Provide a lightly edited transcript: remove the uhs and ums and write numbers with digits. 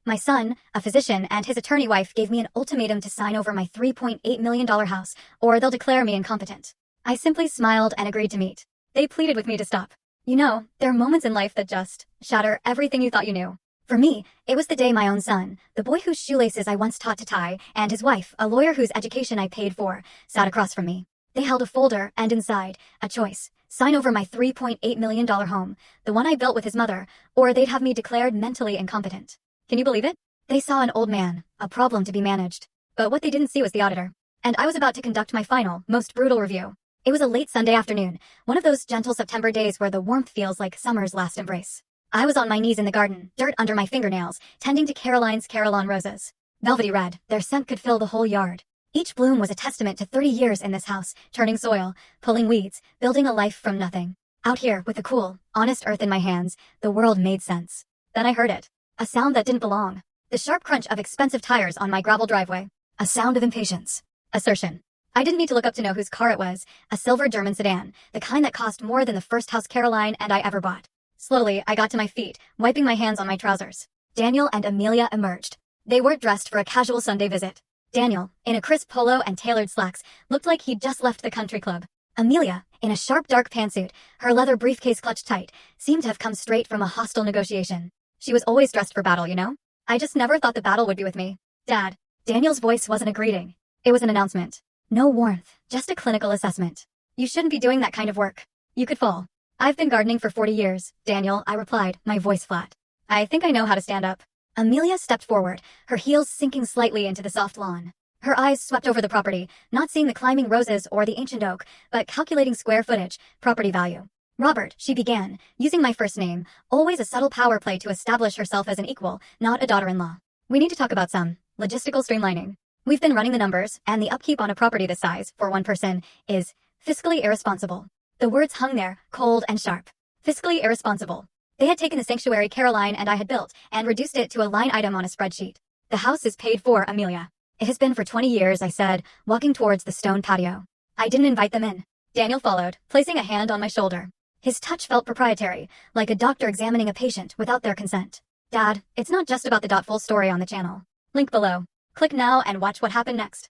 My son, a physician, and his attorney wife gave me an ultimatum to sign over my $3.8 million house, or they'll declare me incompetent. I simply smiled and agreed to meet. They pleaded with me to stop. You know, there are moments in life that just shatter everything you thought you knew. For me, it was the day my own son, the boy whose shoelaces I once taught to tie, and his wife, a lawyer whose education I paid for, sat across from me. They held a folder, and inside, a choice. Sign over my $3.8 million home, the one I built with his mother, or they'd have me declared mentally incompetent. Can you believe it? They saw an old man, a problem to be managed. But what they didn't see was the auditor. And I was about to conduct my final, most brutal review. It was a late Sunday afternoon, one of those gentle September days where the warmth feels like summer's last embrace. I was on my knees in the garden, dirt under my fingernails, tending to Caroline's Carillon roses. Velvety red, their scent could fill the whole yard. Each bloom was a testament to 30 years in this house, turning soil, pulling weeds, building a life from nothing. Out here, with the cool, honest earth in my hands, the world made sense. Then I heard it. A sound that didn't belong. The sharp crunch of expensive tires on my gravel driveway. A sound of impatience. Assertion. I didn't need to look up to know whose car it was. A silver German sedan, the kind that cost more than the first house Caroline and I ever bought. Slowly, I got to my feet, wiping my hands on my trousers. Daniel and Amelia emerged. They weren't dressed for a casual Sunday visit. Daniel, in a crisp polo and tailored slacks, looked like he'd just left the country club. Amelia, in a sharp dark pantsuit, her leather briefcase clutched tight, seemed to have come straight from a hostile negotiation. She was always dressed for battle, you know? I just never thought the battle would be with me. Dad. Daniel's voice wasn't a greeting. It was an announcement. No warmth, just a clinical assessment. You shouldn't be doing that kind of work. You could fall. I've been gardening for 40 years, Daniel, I replied, my voice flat. I think I know how to stand up. Amelia stepped forward, her heels sinking slightly into the soft lawn. Her eyes swept over the property, not seeing the climbing roses or the ancient oak, but calculating square footage, property value. Robert, she began, using my first name, always a subtle power play to establish herself as an equal, not a daughter-in-law. We need to talk about some logistical streamlining. We've been running the numbers, and the upkeep on a property this size, for one person, is fiscally irresponsible. The words hung there, cold and sharp. Fiscally irresponsible. They had taken the sanctuary Caroline and I had built and reduced it to a line item on a spreadsheet. The house is paid for, Amelia. It has been for 20 years, I said, walking towards the stone patio. I didn't invite them in. Daniel followed, placing a hand on my shoulder. His touch felt proprietary, like a doctor examining a patient without their consent. Dad, it's not just about the full story on the channel. Link below. Click now and watch what happened next.